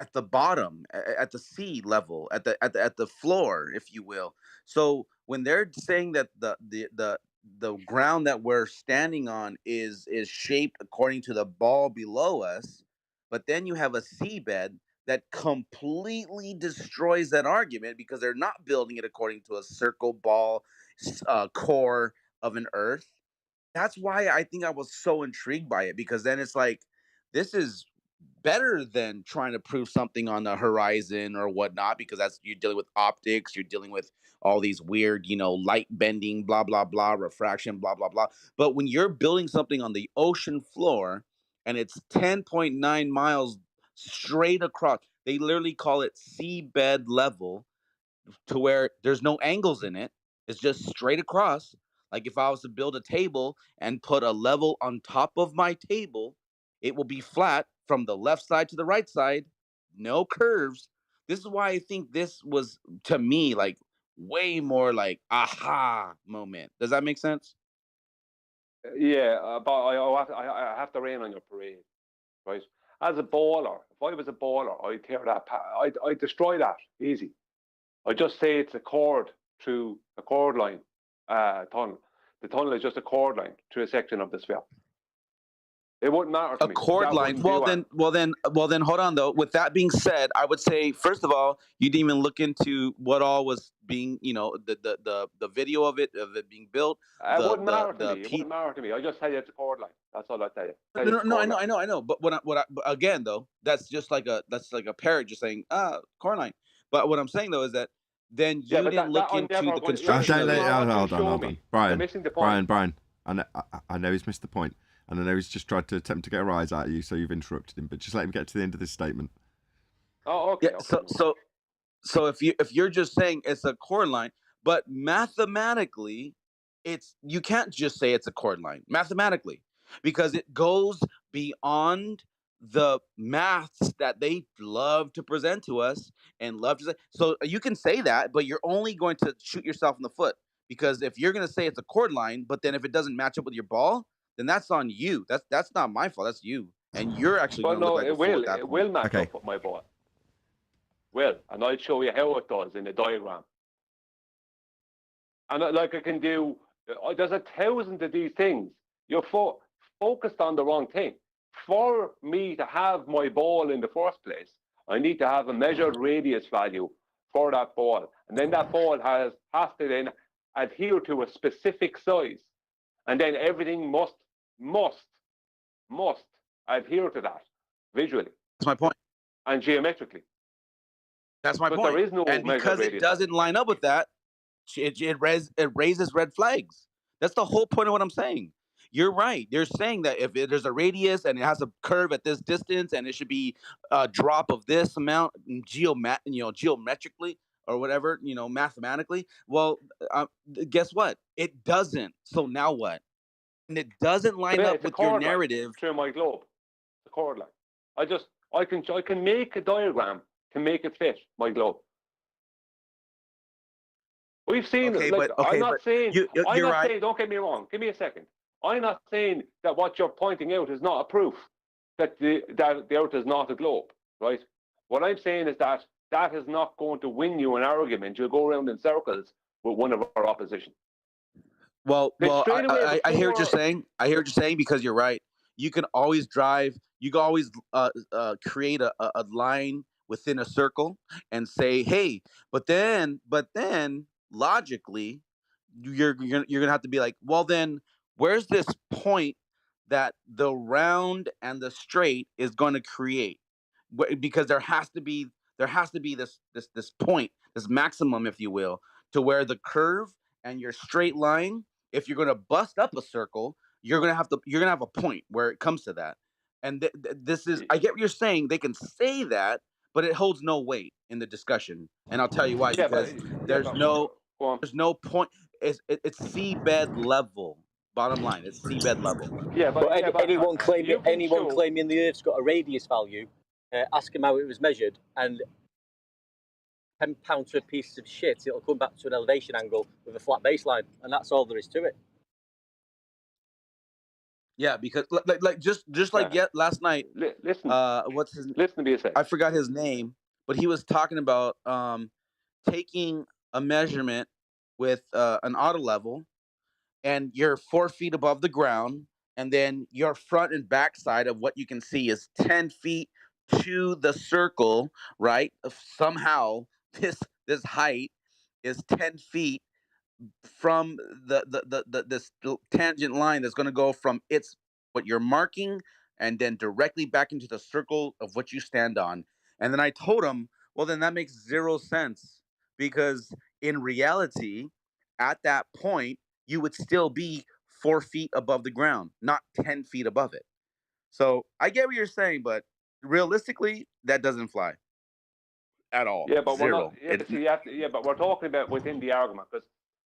at the bottom, at the sea level, at the floor, if you will. So when they're saying that the ground that we're standing on is shaped according to the ball below us, but then you have a seabed that completely destroys that argument because they're not building it according to a circle ball core of an earth. That's why I think I was so intrigued by it, because then it's like, this is better than trying to prove something on the horizon or whatnot, because that's, you're dealing with optics, you're dealing with all these weird, light bending, blah blah blah, refraction, blah blah blah. But when you're building something on the ocean floor and it's 10.9 miles straight across, they literally call it seabed level, to where there's no angles in it. It's just straight across. Like if I was to build a table and put a level on top of my table, it will be flat from the left side to the right side, no curves. This is why I think this was, to me, like way more like aha moment. Does that make sense? Yeah, but I have to rain on your parade, right? As a baller, if I was a baller, I'd tear that. I'd destroy that easy. I just say it's a cord through a cord line tunnel. The tunnel is just a cord line through a section of the sphere. It wouldn't matter to A me. cord That line. wouldn't do Well then, hold on though. With that being said, I would say, first of all, you didn't even look into what all was being, the video of it being built. It wouldn't matter to me. It wouldn't matter to me. I just tell you it's a cord line. That's all I tell you. No, I know. But but again though, that's just like a parrot just saying cord line. But what I'm saying though is that then you didn't look into the construction. Hold on. Brian. I know he's missed the point, and I know he's just tried to attempt to get a rise out of you, so you've interrupted him. But just let him get to the end of this statement. Oh, okay. Yeah, so if you're just saying it's a cord line, but mathematically, you can't just say it's a cord line mathematically, because it goes beyond the maths that they love to present to us and love to say. So you can say that, but you're only going to shoot yourself in the foot, because if you're going to say it's a cord line, but then if it doesn't match up with your ball, then that's on you. That's not my fault. That's you, and you're actually going to look like a fool at that it point. will match up with my ball. Well, and I'll show you how it does in a diagram. And like I can do, there's 1,000 of these things. You're focused on the wrong thing. For me to have my ball in the first place, I need to have a measured radius value for that ball. And then that ball has to then adhere to a specific size. And then everything must adhere to that visually. That's my point. And geometrically. That's my point. There is no and because it radius. doesn't line up with that, it raises red flags. That's the whole point of what I'm saying. You're right. You're saying that if there's a radius and it has a curve at this distance, and it should be a drop of this amount geometrically or whatever, mathematically. Well, guess what? It doesn't. So now what? And it doesn't line up with your narrative. Through my globe, the cord line. I can make a diagram to make it fit my globe. We've seen it. I'm not saying. Don't get me wrong. Give me a second. I'm not saying that what you're pointing out is not a proof that the Earth is not a globe, right? What I'm saying is that is not going to win you an argument. You'll go around in circles with one of our opposition. Well, I hear what you're saying. I hear what you're saying, because you're right. You can always drive. You can always create a line within a circle and say, hey, but then logically, you're gonna have to be like, well, then where's this point that the round and the straight is going to create? Because there has to be this point, this maximum, if you will, to where the curve and your straight line, if you're going to bust up a circle, you're going to have a point where it comes to that. And this is, I get what you're saying. They can say that, but it holds no weight in the discussion. And I'll tell you why. Because there's no There's no point. It's seabed level. Bottom line, it's seabed level. Yeah, but, anyone show... claiming the Earth's got a radius value, ask him how it was measured, and 10 pounds per piece of shit, it'll come back to an elevation angle with a flat baseline, and that's all there is to it. Yeah, because just like last night. Listen, what's his? Listen to me a second. I forgot his name, but he was talking about taking a measurement with an auto level, and you're 4 feet above the ground, and then your front and back side of what you can see is 10 feet to the circle, right? Somehow this height is 10 feet from this tangent line that's going to go from what you're marking and then directly back into the circle of what you stand on. And then I told him, well, then that makes zero sense, because in reality, at that point, you would still be 4 feet above the ground, not 10 feet above it. So I get what you're saying, but realistically, that doesn't fly at all. Yeah, but zero. But we're talking about within the argument, because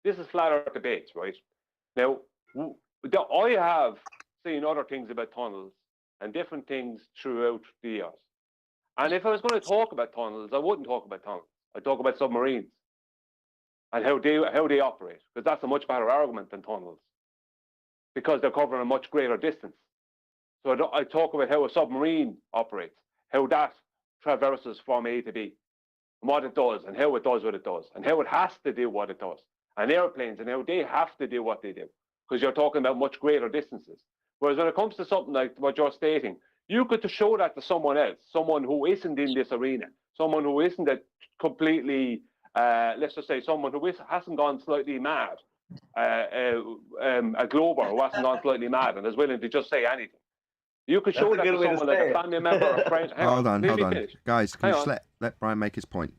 this is flat earth debates, right? Now, I have seen other things about tunnels and different things throughout the years. And if I was going to talk about tunnels, I wouldn't talk about tunnels. I'd talk about submarines and how they operate, because that's a much better argument than tunnels, because they're covering a much greater distance. So I talk about how a submarine operates, how that traverses from A to B, and what it does, and how it does what it does, and how it has to do what it does, and airplanes, and how they have to do what they do, because you're talking about much greater distances. Whereas when it comes to something like what you're stating, you could show that to someone else, someone who isn't in this arena, someone who isn't completely, let's just say, someone who hasn't gone slightly mad, a glober who hasn't gone slightly mad and is willing to just say anything. You could show that to someone like a family member or a friend. Hold on. Guys, can you let Brian make his point?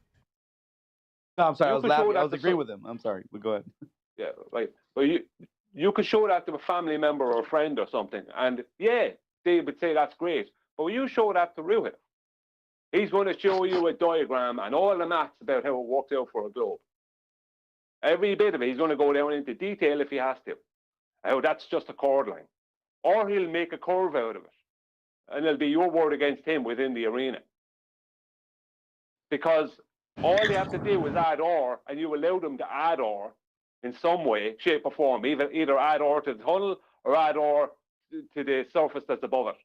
No, I'm sorry. I was laughing. I was agreeing with him. I'm sorry. But go ahead. Yeah, right. But you could show that to a family member or a friend or something, and yeah, they would say that's great. But when you show that to Ruhit, he's going to show you a diagram and all the maths about how it works out for a globe. Every bit of it, he's going to go down into detail if he has to. How that's just a chord line. Or he'll make a curve out of it. And it'll be your word against him within the arena. Because all they have to do is add or, and you allow them to add or in some way, shape or form. Either add or to the tunnel or add or to the surface that's above it.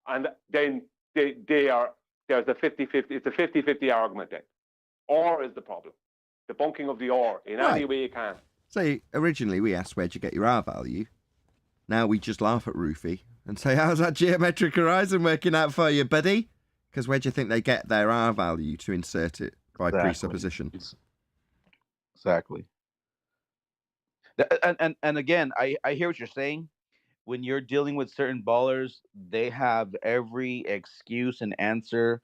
And then there's a 50-50, it's a 50-50 argument then. Or is the problem. The bunking of the or in any way you can. So originally we asked, where'd you get your R value? Now we just laugh at Roofy and say, how's that geometric horizon working out for you, buddy? Because where do you think they get their R value to insert it by presupposition? Exactly. And again, I hear what you're saying. When you're dealing with certain ballers, they have every excuse and answer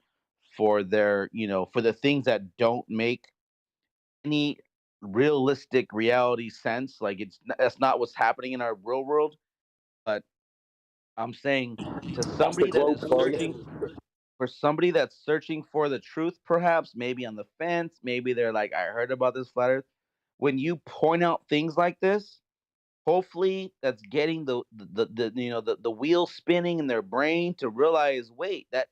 for their, for the things that don't make any realistic reality sense. Like that's not what's happening in our real world. But I'm saying to somebody that is searching for somebody that's searching for the truth, perhaps maybe on the fence, maybe they're like, I heard about this flat earth. When you point out things like this, hopefully that's getting the wheel spinning in their brain to realize, wait, that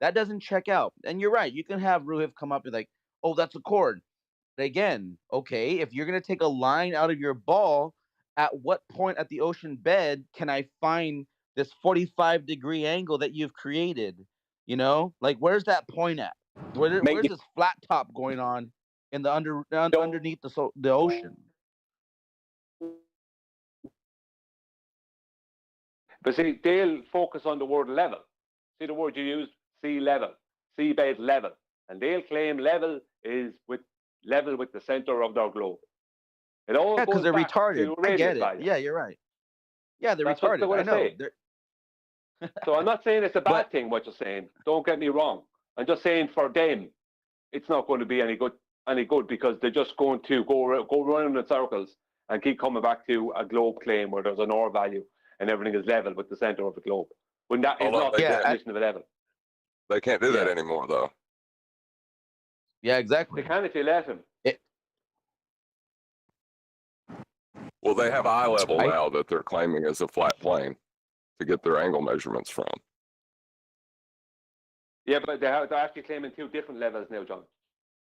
doesn't check out. And you're right. You can have Ruhiv come up and like, oh, that's a chord. But again, okay, if you're gonna take a line out of your ball, at what point at the ocean bed can I find this 45-degree angle that you've created? Like where's that point at? Where's this flat top going on in the underneath the ocean? But see, they'll focus on the word level. See the word you use, sea level, seabed level, and they'll claim level is level with the center of their globe. It all goes because they're back retarded. to I get it. value. Yeah, you're right. Yeah, they're That's retarded. What I know. So I'm not saying it's a bad thing what you're saying. Don't get me wrong. I'm just saying for them, it's not going to be any good because they're just going to go running in circles and keep coming back to a globe claim where there's an R value and everything is level with the center of the globe. When that is not the definition of a level. They can't do that anymore, though. Yeah, exactly. They can if you let them. Well, they have eye level now that they're claiming is a flat plane to get their angle measurements from. Yeah, but they're actually claiming two different levels now, John.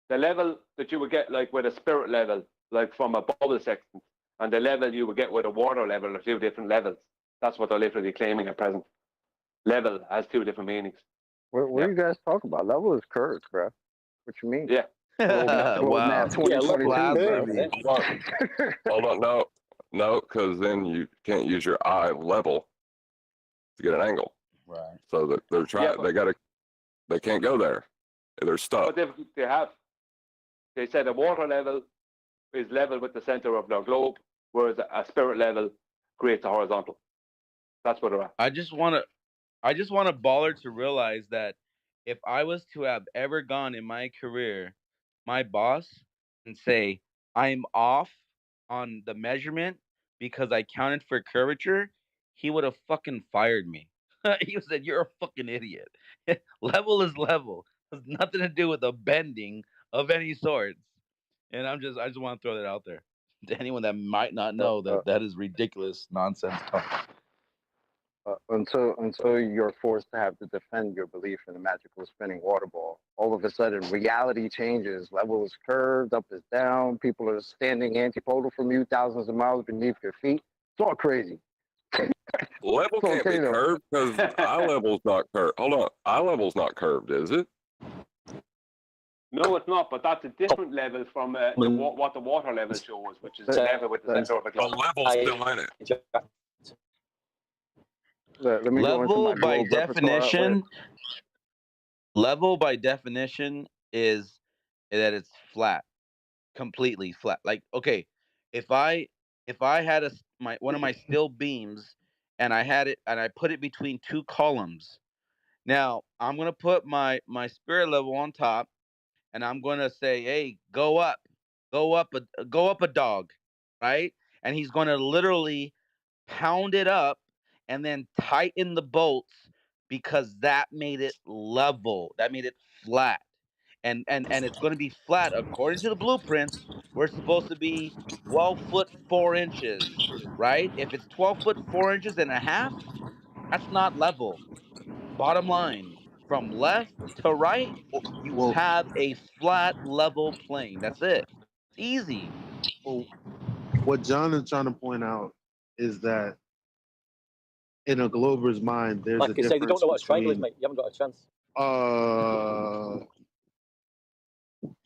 The level that you would get like with a spirit level, like from a bubble sextant, and the level you would get with a water level are two different levels. That's what they're literally claiming at present. Level has two different meanings. What are you guys talking about? Level is curves, bro. What you mean? Yeah. Globe map 2022, baby. Hold on, no, because then you can't use your eye level to get an angle. Right. So that they're trying, they can't go there. They're stuck. But they said a water level is level with the center of their globe, whereas a spirit level creates a horizontal. That's what they're at. I just want a baller to realize that if I was to have ever gone in my career, my boss, and say I'm off on the measurement because I counted for curvature, he would have fucking fired me. He said, "You're a fucking idiot. Level is level. It has nothing to do with a bending of any sorts." And I just want to throw that out there to anyone that might not know that is ridiculous nonsense talk. Until you're forced to have to defend your belief in a magical spinning water ball, all of a sudden reality changes. Level is curved, up is down. People are standing antipodal from you, thousands of miles beneath your feet. It's all crazy. Level can't be curved because eye level's not curved. Hold on, eye level's not curved, is it? No, it's not. But that's a different level from what the water level shows, which is the level with the center of the globe. The level's still in it. Level by definition is that it's flat, completely flat. Like, okay, if I had one of my steel beams and I put it between two columns, now I'm gonna put my spirit level on top, and I'm gonna say, "Hey, go up a dog," right? And he's gonna literally pound it up and then tighten the bolts because that made it level. That made it flat. And it's going to be flat according to the blueprints. We're supposed to be 12 foot 4 inches, right? If it's 12 foot 4 inches and a half, that's not level. Bottom line, from left to right, you have a flat level plane. That's it. It's easy. Well, what John is trying to point out is that in a Glober's mind, there's like a I difference say, they don't know what a triangle is, between, mate. You haven't got a chance.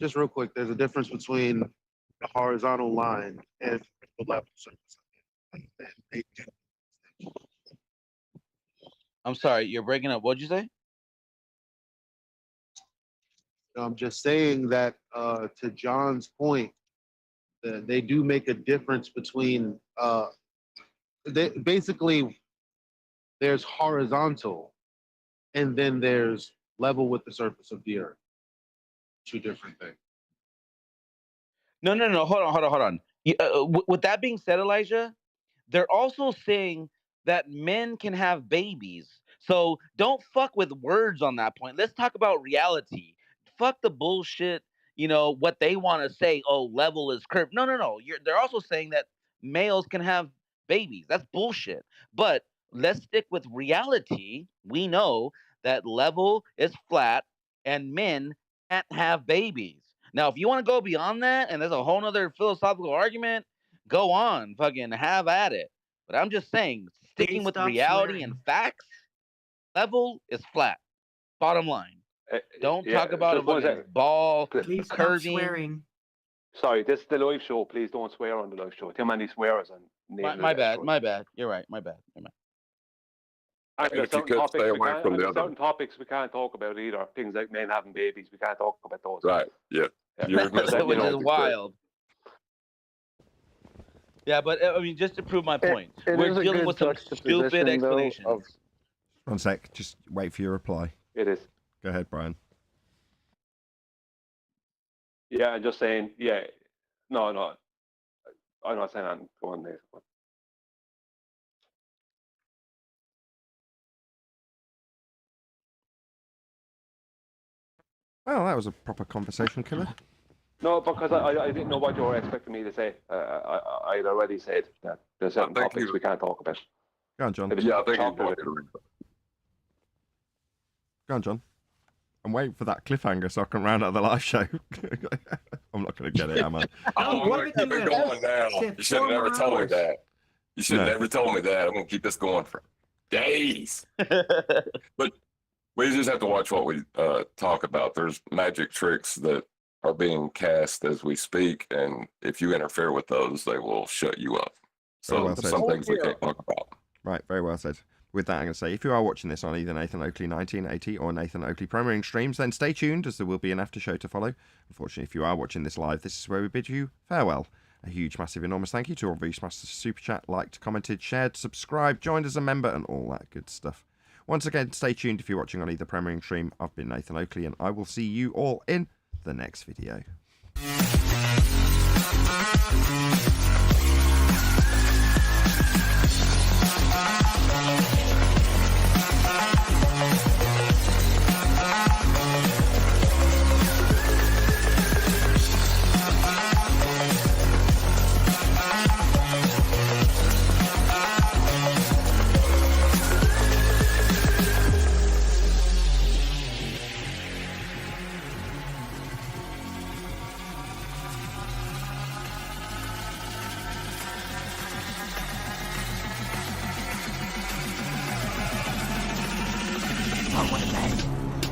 just real quick, there's a difference between the horizontal line and the level surface. I'm sorry, you're breaking up. What'd you say? I'm just saying that to John's point, that they do make a difference between basically there's horizontal and then there's level with the surface of the earth. Two different things. No. Hold on. With that being said, Elijah, they're also saying that men can have babies. So don't fuck with words on that point. Let's talk about reality. Fuck the bullshit. What they want to say. Oh, level is curved. No. They're also saying that males can have babies. That's bullshit. But let's stick with reality. We know that level is flat and men can't have babies. Now, if you want to go beyond that, and there's a whole nother philosophical argument, go on, fucking have at it. But I'm just saying, sticking with reality and facts, level is flat. Bottom line. Don't talk about a fucking ball Please stop curving. swearing. Sorry, this is the live show. Please don't swear on the live show. Too many swearers on. My bad. You're right. My bad. And there's certain topics we can't talk about either. Things like men having babies, we can't talk about those. Right. Yeah. Which is wild. Yeah, but I mean, just to prove my point, we're dealing with some stupid explanations. One sec. Just wait for your reply. It is. Go ahead, Brian. Yeah, I'm just saying. Yeah. No. I'm not saying that. Go on, Nathan. Well, that was a proper conversation killer. No, because I didn't know what you were expecting me to say. I'd already said that there's certain topics we can't talk about. Go on, John. Yeah, I think Go on, John. I'm waiting for that cliffhanger so I can round out the live show. I'm not going to get it, am I? I'm going to keep it going now. You should have never told me that. You should have never told me that. I'm going to keep this going for days. But we just have to watch what we talk about. There's magic tricks that are being cast as we speak, and if you interfere with those, they will shut you up. So well said. some things we can't talk about. Right, very well said. With that, I'm going to say, if you are watching this on either Nathan Oakley 1980 or Nathan Oakley Premiering streams, then stay tuned, as there will be an after show to follow. Unfortunately, if you are watching this live, this is where we bid you farewell. A huge, massive, enormous thank you to all of you smashed the super chat, liked, commented, shared, subscribed, joined as a member, and all that good stuff. Once again, stay tuned if you're watching on either Premiering stream. I've been Nathan Oakley, and I will see you all in the next video.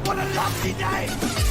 What a lovely day!